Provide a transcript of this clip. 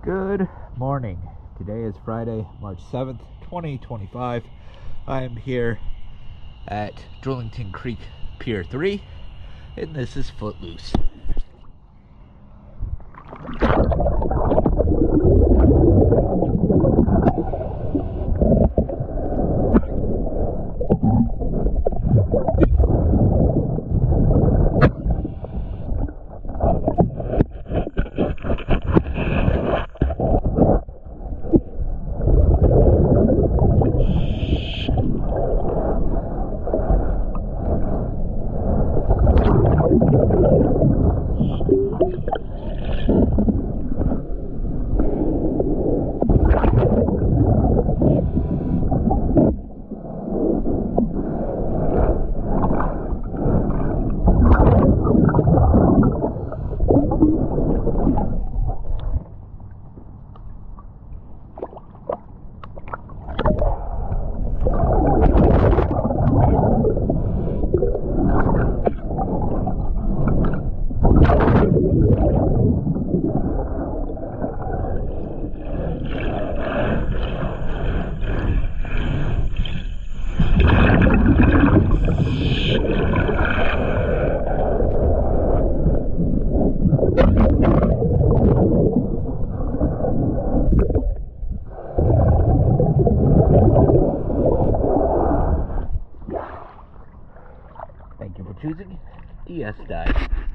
Good morning. Today is Friday, March 7th, 2025. I am here at Drillington Creek Pier 3, and this is Footloose. Thank you for choosing ES Dive.